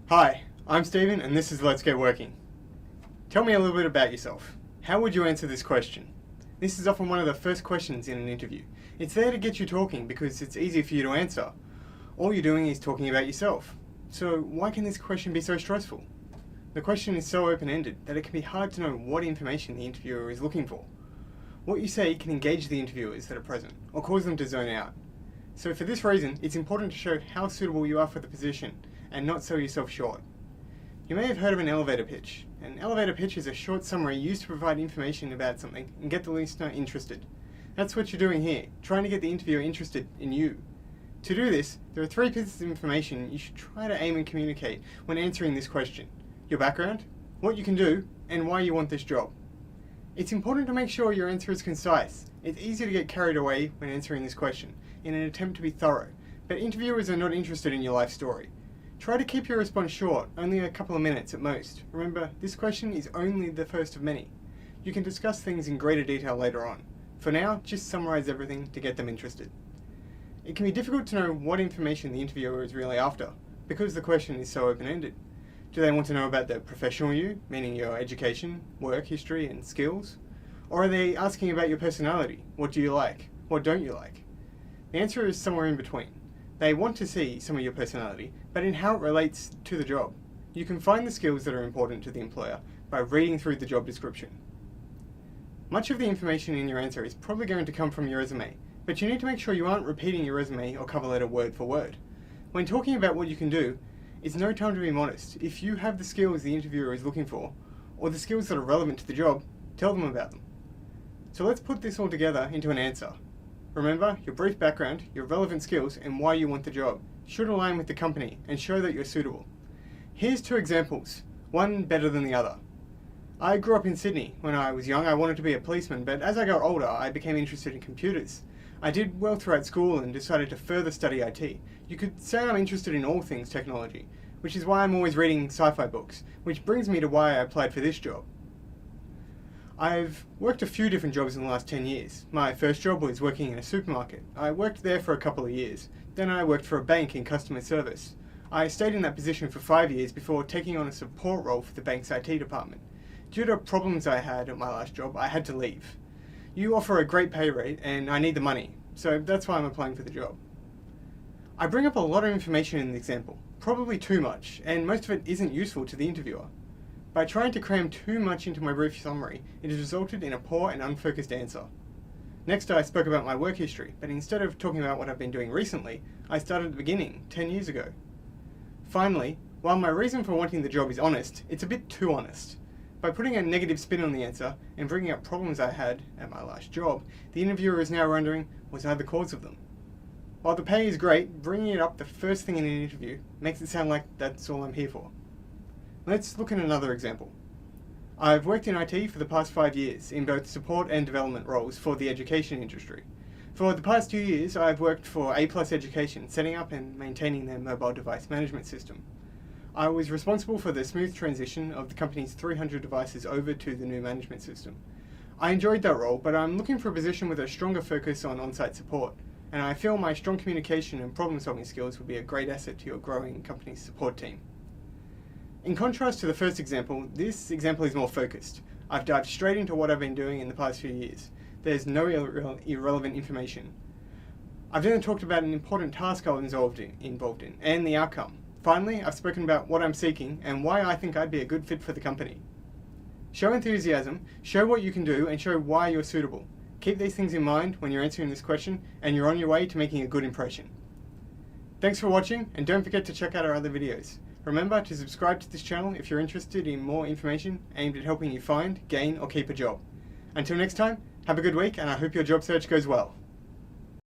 Hi, I'm Stephen and this is Let's Get Working. Tell me a little bit about yourself. How would you answer this question? This is often one of the first questions in an interview. It's there to get you talking because it's easy for you to answer. All you're doing is talking about yourself. So why can this question be so stressful? The question is so open-ended that it can be hard to know what information the interviewer is looking for. What you say can engage the interviewers that are present or cause them to zone out. So for this reason, it's important to show how suitable you are for the position and not sell yourself short. You may have heard of an elevator pitch. An elevator pitch is a short summary used to provide information about something and get the listener interested. That's what you're doing here, trying to get the interviewer interested in you. To do this, there are 3 pieces of information you should try to aim and communicate when answering this question: your background, what you can do, and why you want this job. It's important to make sure your answer is concise. It's easy to get carried away when answering this question in an attempt to be thorough, but interviewers are not interested in your life story. Try to keep your response short, only a couple of minutes at most. Remember, this question is only the first of many. You can discuss things in greater detail later on. For now, just summarize everything to get them interested. It can be difficult to know what information the interviewer is really after, because the question is so open-ended. Do they want to know about the professional you, meaning your education, work history, and skills? Or are they asking about your personality? What do you like? What don't you like? The answer is somewhere in between. They want to see some of your personality, but in how it relates to the job. You can find the skills that are important to the employer by reading through the job description. Much of the information in your answer is probably going to come from your resume, but you need to make sure you aren't repeating your resume or cover letter word for word. When talking about what you can do, it's no time to be modest. If you have the skills the interviewer is looking for, or the skills that are relevant to the job, tell them about them. So let's put this all together into an answer. Remember, your brief background, your relevant skills, and why you want the job should align with the company and show that you're suitable. Here's 2 examples, one better than the other. I grew up in Sydney. When I was young, I wanted to be a policeman, but as I got older, I became interested in computers. I did well throughout school and decided to further study IT. You could say I'm interested in all things technology, which is why I'm always reading sci-fi books, which brings me to why I applied for this job. I've worked a few different jobs in the last 10 years. My first job was working in a supermarket. I worked there for a couple of years. Then I worked for a bank in customer service. I stayed in that position for 5 years before taking on a support role for the bank's IT department. Due to problems I had at my last job, I had to leave. You offer a great pay rate and I need the money, so that's why I'm applying for the job. I bring up a lot of information in the example, probably too much, and most of it isn't useful to the interviewer. By trying to cram too much into my brief summary, it has resulted in a poor and unfocused answer. Next, I spoke about my work history, but instead of talking about what I've been doing recently, I started at the beginning, 10 years ago. Finally, while my reason for wanting the job is honest, it's a bit too honest. By putting a negative spin on the answer and bringing up problems I had at my last job, the interviewer is now wondering, was I the cause of them? While the pay is great, bringing it up the first thing in an interview makes it sound like that's all I'm here for. Let's look at another example. I've worked in IT for the past 5 years in both support and development roles for the education industry. For the past 2 years, I've worked for A+ Education, setting up and maintaining their mobile device management system. I was responsible for the smooth transition of the company's 300 devices over to the new management system. I enjoyed that role, but I'm looking for a position with a stronger focus on on-site support, and I feel my strong communication and problem-solving skills would be a great asset to your growing company's support team. In contrast to the first example, this example is more focused. I've dived straight into what I've been doing in the past few years. There's no irrelevant information. I've then talked about an important task I was involved in, and the outcome. Finally, I've spoken about what I'm seeking and why I think I'd be a good fit for the company. Show enthusiasm, show what you can do, and show why you're suitable. Keep these things in mind when you're answering this question, and you're on your way to making a good impression. Thanks for watching, and don't forget to check out our other videos. Remember to subscribe to this channel if you're interested in more information aimed at helping you find, gain, or keep a job. Until next time, have a good week, and I hope your job search goes well.